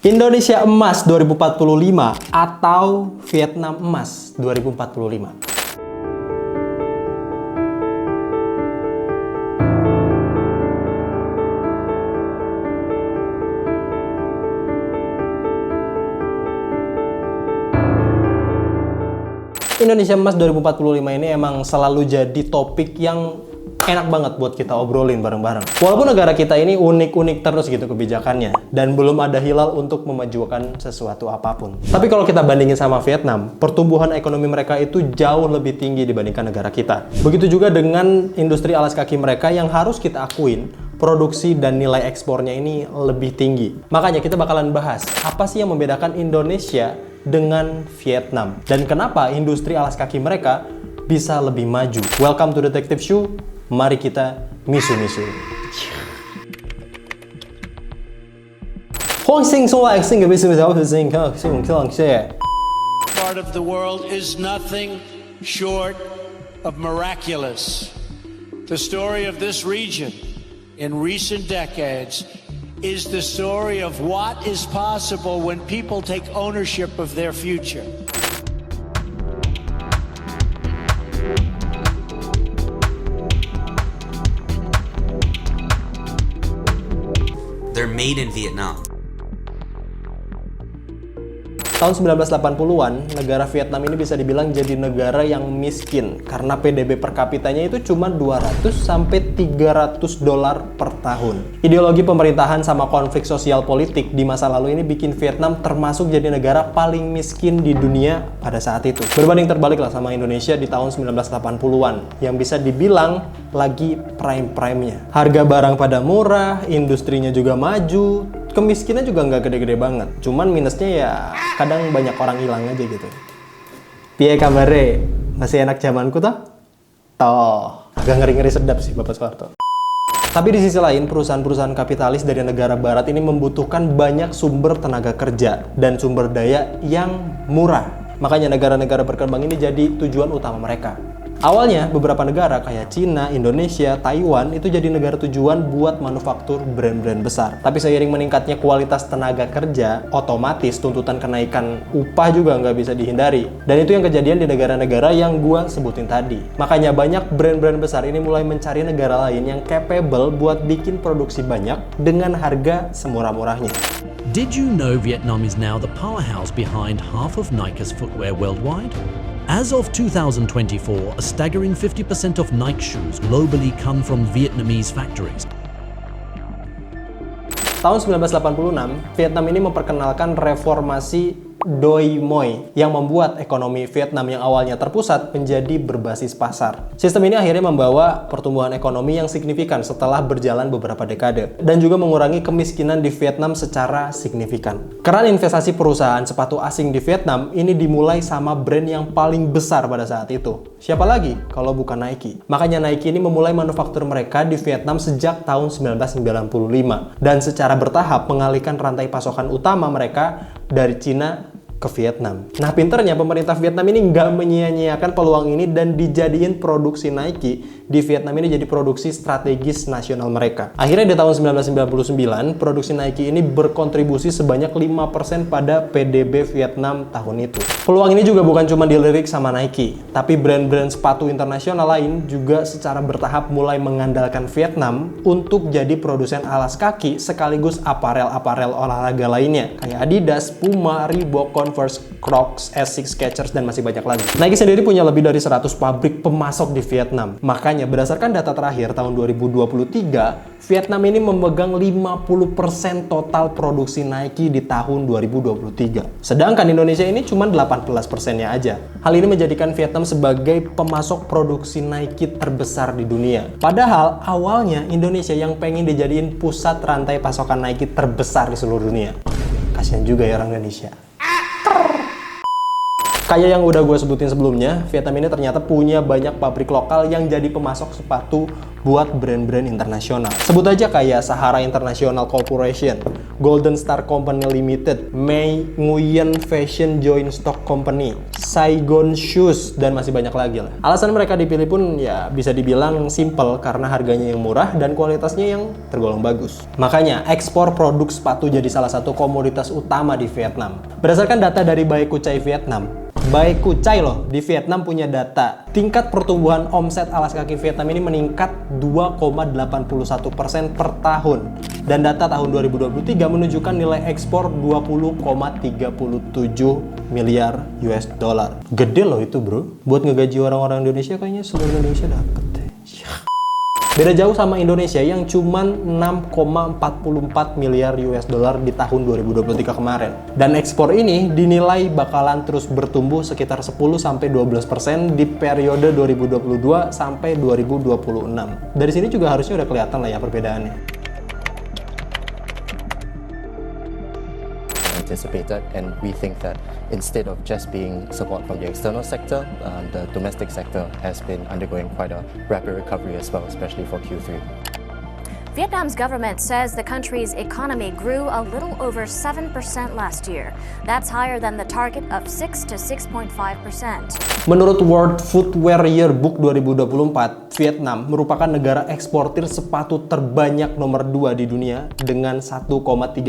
Indonesia Emas 2045 atau Vietnam Emas 2045. Indonesia Emas 2045 ini emang selalu jadi topik yang enak banget buat kita obrolin bareng-bareng. Walaupun negara kita ini unik-unik terus gitu kebijakannya, dan belum ada hilal untuk memajukan sesuatu apapun. Tapi kalau kita bandingin sama Vietnam, pertumbuhan ekonomi mereka itu jauh lebih tinggi dibandingkan negara kita. Begitu juga dengan industri alas kaki mereka yang harus kita akuin, produksi dan nilai ekspornya ini lebih tinggi. Makanya kita bakalan bahas, apa sih yang membedakan Indonesia dengan Vietnam? Dan kenapa industri alas kaki mereka bisa lebih maju? Welcome to Detective Shoe. Mari kita misu-misu. Part of the world is nothing short of miraculous. The story of this region in recent decades is the story of what is possible when people take ownership of their future. They're made in Vietnam. Tahun 1980-an, negara Vietnam ini bisa dibilang jadi negara yang miskin karena PDB per kapitanya itu cuma 200 sampai 300 dolar per tahun. Ideologi pemerintahan sama konflik sosial politik di masa lalu ini bikin Vietnam termasuk jadi negara paling miskin di dunia pada saat itu. Berbanding terbalik lah sama Indonesia di tahun 1980-an yang bisa dibilang lagi prime-prime-nya. Harga barang pada murah, industrinya juga maju, kemiskinan juga nggak gede-gede banget. Cuman minusnya ya kadang banyak orang hilang aja gitu. Piye kabare? Masih enak zamanku toh? Toh. Agak ngeri-ngeri sedap sih Bapak Soeharto. Tapi di sisi lain, perusahaan-perusahaan kapitalis dari negara barat ini membutuhkan banyak sumber tenaga kerja dan sumber daya yang murah. Makanya negara-negara berkembang ini jadi tujuan utama mereka. Awalnya, beberapa negara kayak Cina, Indonesia, Taiwan itu jadi negara tujuan buat manufaktur brand-brand besar. Tapi seiring meningkatnya kualitas tenaga kerja, otomatis tuntutan kenaikan upah juga nggak bisa dihindari. Dan itu yang kejadian di negara-negara yang gua sebutin tadi. Makanya banyak brand-brand besar ini mulai mencari negara lain yang capable buat bikin produksi banyak dengan harga semurah-murahnya. Did you know Vietnam is now the powerhouse behind half of Nike's footwear worldwide? As of 2024, a staggering 50% of Nike shoes globally come from Vietnamese factories. Tahun 1986, Vietnam ini memperkenalkan reformasi Doi Moi yang membuat ekonomi Vietnam yang awalnya terpusat menjadi berbasis pasar. Sistem ini akhirnya membawa pertumbuhan ekonomi yang signifikan setelah berjalan beberapa dekade dan juga mengurangi kemiskinan di Vietnam secara signifikan. Keran investasi perusahaan sepatu asing di Vietnam ini dimulai sama brand yang paling besar pada saat itu. Siapa lagi kalau bukan Nike? Makanya Nike ini memulai manufaktur mereka di Vietnam sejak tahun 1995 dan secara bertahap mengalihkan rantai pasokan utama mereka dari Cina ke Vietnam. Nah, pinternya pemerintah Vietnam ini nggak menyia-nyiakan peluang ini dan dijadiin produksi Nike di Vietnam ini jadi produksi strategis nasional mereka. Akhirnya di tahun 1999, produksi Nike ini berkontribusi sebanyak 5% pada PDB Vietnam tahun itu. Peluang ini juga bukan cuma dilirik sama Nike, tapi brand-brand sepatu internasional lain juga secara bertahap mulai mengandalkan Vietnam untuk jadi produsen alas kaki sekaligus aparel-aparel olahraga lainnya kayak Adidas, Puma, Reebok, Converse, Crocs, Asics, Skechers, dan masih banyak lagi. Nike sendiri punya lebih dari 100 pabrik pemasok di Vietnam. Makanya berdasarkan data terakhir tahun 2023, Vietnam ini memegang 50% total produksi Nike di tahun 2023. Sedangkan Indonesia ini cuma 18%-nya aja. Hal ini menjadikan Vietnam sebagai pemasok produksi Nike terbesar di dunia. Padahal awalnya Indonesia yang pengen dijadiin pusat rantai pasokan Nike terbesar di seluruh dunia. Kasian juga ya orang Indonesia. Kayak yang udah gue sebutin sebelumnya, Vietnam ini ternyata punya banyak pabrik lokal yang jadi pemasok sepatu buat brand-brand internasional. Sebut aja kayak Sahara International Corporation, Golden Star Company Limited, Mei Nguyen Fashion Joint Stock Company, Saigon Shoes, dan masih banyak lagi lah. Alasan mereka dipilih pun ya bisa dibilang simple karena harganya yang murah dan kualitasnya yang tergolong bagus. Makanya ekspor produk sepatu jadi salah satu komoditas utama di Vietnam. Berdasarkan data dari Bae Kucai Vietnam, Bae Kucai loh, di Vietnam punya data. Tingkat pertumbuhan omset alas kaki Vietnam ini meningkat 2,81% per tahun. Dan data tahun 2023 menunjukkan nilai ekspor 20,37 miliar US dollar. Gede loh itu bro. Buat ngegaji orang-orang Indonesia kayaknya seluruh Indonesia dapet deh. Beda jauh sama Indonesia yang cuman 6,44 miliar US dollar di tahun 2023 kemarin. Dan ekspor ini dinilai bakalan terus bertumbuh sekitar 10-12% di periode 2022 sampai 2026. Dari sini juga harusnya udah kelihatan lah ya perbedaannya. Anticipated, and we think that instead of just being support from the external sector, the domestic sector has been undergoing quite a rapid recovery as well, especially for Q3. Vietnam's government says the country's economy grew a little over 7% last year. That's higher than the target of 6 to 6.5%. Menurut World Footwear Yearbook 2024, Vietnam merupakan negara eksportir sepatu terbanyak nomor 2 di dunia dengan 1,3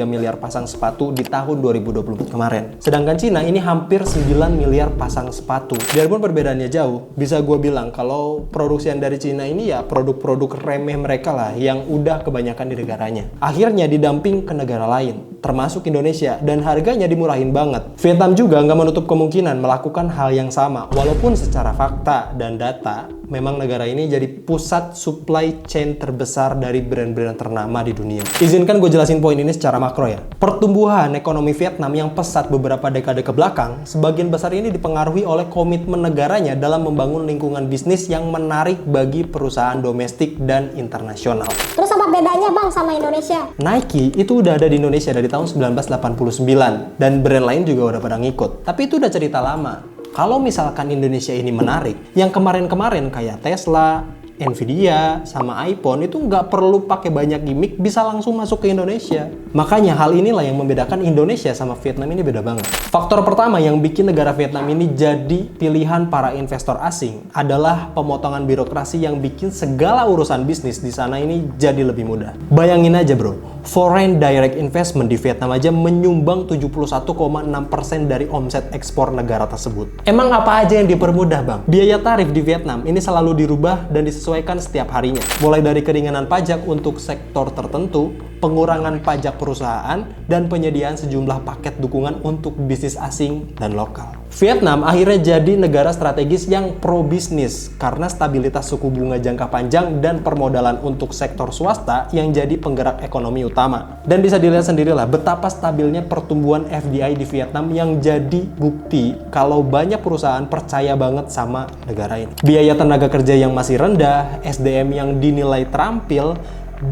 miliar pasang sepatu di tahun 2024 kemarin. Sedangkan Cina ini hampir 9 miliar pasang sepatu. Biarpun perbedaannya jauh, bisa gue bilang kalau produksian dari Cina ini ya produk-produk remeh mereka lah yang udah kebanyakan di negaranya. Akhirnya didamping ke negara lain, termasuk Indonesia, dan harganya dimurahin banget. Vietnam juga nggak menutup kemungkinan melakukan hal yang sama, walaupun secara fakta dan data, memang negara ini jadi pusat supply chain terbesar dari brand-brand ternama di dunia. Izinkan gue jelasin poin ini secara makro ya. Pertumbuhan ekonomi Vietnam yang pesat beberapa dekade ke belakang, sebagian besar ini dipengaruhi oleh komitmen negaranya dalam membangun lingkungan bisnis yang menarik bagi perusahaan domestik dan internasional. Terus apa bedanya bang sama Indonesia? Nike itu udah ada di Indonesia dari tahun 1989 dan brand lain juga udah pada ngikut. Tapi itu udah cerita lama. Kalau misalkan Indonesia ini menarik, yang kemarin-kemarin kayak Tesla, Nvidia, sama iPhone itu nggak perlu pakai banyak gimmick, bisa langsung masuk ke Indonesia. Makanya hal inilah yang membedakan Indonesia sama Vietnam ini beda banget. Faktor pertama yang bikin negara Vietnam ini jadi pilihan para investor asing adalah pemotongan birokrasi yang bikin segala urusan bisnis di sana ini jadi lebih mudah. Bayangin aja bro, foreign direct investment di Vietnam aja menyumbang 71,6% dari omset ekspor negara tersebut. Emang apa aja yang dipermudah bang? Biaya tarif di Vietnam ini selalu dirubah dan disesuaikan setiap harinya. Mulai dari keringanan pajak untuk sektor tertentu, pengurangan pajak perusahaan, dan penyediaan sejumlah paket dukungan untuk bisnis asing dan lokal. Vietnam akhirnya jadi negara strategis yang pro bisnis karena stabilitas suku bunga jangka panjang dan permodalan untuk sektor swasta yang jadi penggerak ekonomi utama. Dan bisa dilihat sendirilah betapa stabilnya pertumbuhan FDI di Vietnam yang jadi bukti kalau banyak perusahaan percaya banget sama negara ini. Biaya tenaga kerja yang masih rendah, SDM yang dinilai terampil,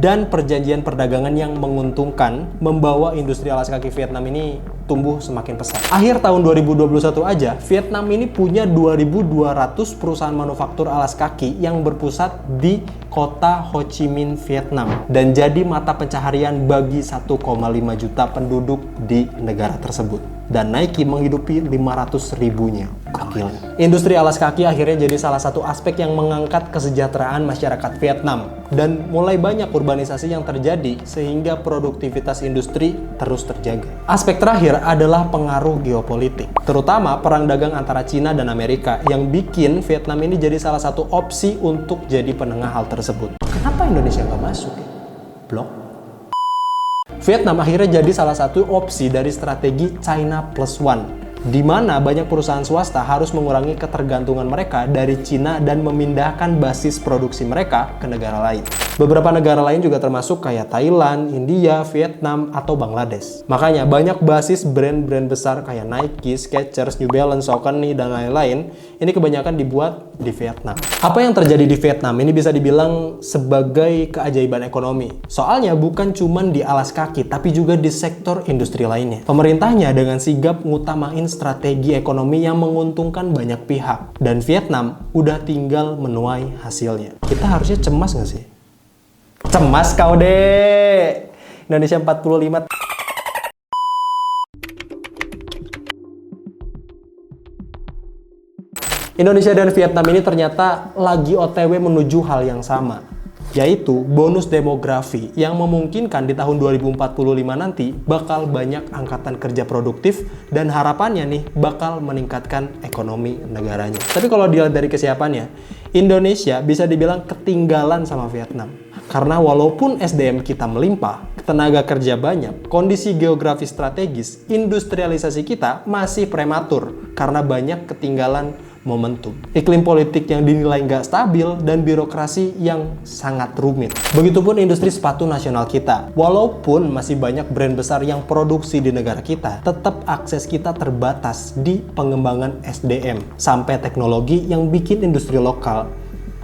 dan perjanjian perdagangan yang menguntungkan membawa industri alas kaki Vietnam ini tumbuh semakin pesat. Akhir tahun 2021 aja, Vietnam ini punya 2.200 perusahaan manufaktur alas kaki yang berpusat di kota Ho Chi Minh, Vietnam, dan jadi mata pencaharian bagi 1,5 juta penduduk di negara tersebut. Dan Nike menghidupi 500 ribunya. Gokil. Industri alas kaki akhirnya jadi salah satu aspek yang mengangkat kesejahteraan masyarakat Vietnam. Dan mulai banyak urbanisasi yang terjadi sehingga produktivitas industri terus terjaga. Aspek terakhir adalah pengaruh geopolitik, terutama perang dagang antara Cina dan Amerika yang bikin Vietnam ini jadi salah satu opsi untuk jadi penengah hal tersebut. Kenapa Indonesia nggak masuk ya? Blok. Vietnam akhirnya jadi salah satu opsi dari strategi China Plus One, di mana banyak perusahaan swasta harus mengurangi ketergantungan mereka dari Cina dan memindahkan basis produksi mereka ke negara lain. Beberapa negara lain juga termasuk kayak Thailand, India, Vietnam, atau Bangladesh. Makanya banyak basis brand-brand besar kayak Nike, Skechers, New Balance, Saucony, dan lain-lain ini kebanyakan dibuat di Vietnam. Apa yang terjadi di Vietnam ini bisa dibilang sebagai keajaiban ekonomi. Soalnya bukan cuma di alas kaki, tapi juga di sektor industri lainnya. Pemerintahnya dengan sigap ngutamain strategi ekonomi yang menguntungkan banyak pihak. Dan Vietnam udah tinggal menuai hasilnya. Kita harusnya cemas nggak sih? Cemas kau deh! Indonesia 45 Indonesia dan Vietnam ini ternyata lagi OTW menuju hal yang sama, yaitu bonus demografi yang memungkinkan di tahun 2045 nanti bakal banyak angkatan kerja produktif dan harapannya nih bakal meningkatkan ekonomi negaranya. Tapi kalau dilihat dari kesiapannya, Indonesia bisa dibilang ketinggalan sama Vietnam. Karena walaupun SDM kita melimpah, tenaga kerja banyak, kondisi geografi strategis, industrialisasi kita masih prematur karena banyak ketinggalan momentum. Iklim politik yang dinilai nggak stabil dan birokrasi yang sangat rumit. Begitupun industri sepatu nasional kita. Walaupun masih banyak brand besar yang produksi di negara kita, tetap akses kita terbatas di pengembangan SDM sampai teknologi yang bikin industri lokal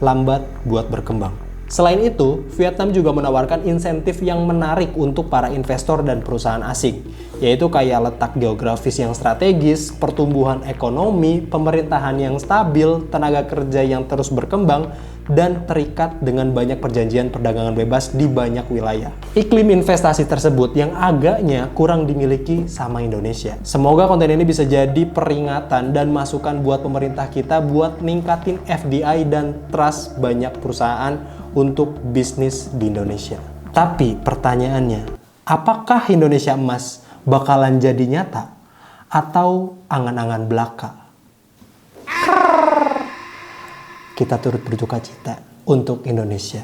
lambat buat berkembang. Selain itu, Vietnam juga menawarkan insentif yang menarik untuk para investor dan perusahaan asing, yaitu kayak letak geografis yang strategis, pertumbuhan ekonomi, pemerintahan yang stabil, tenaga kerja yang terus berkembang, dan terikat dengan banyak perjanjian perdagangan bebas di banyak wilayah. Iklim investasi tersebut yang agaknya kurang dimiliki sama Indonesia. Semoga konten ini bisa jadi peringatan dan masukan buat pemerintah kita buat ningkatin FDI dan trust banyak perusahaan untuk bisnis di Indonesia. Tapi pertanyaannya, apakah Indonesia emas bakalan jadi nyata atau angan-angan belaka? Kita turut berduka cita untuk Indonesia.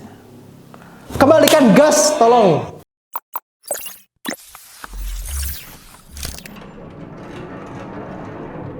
Kembalikan gas, tolong!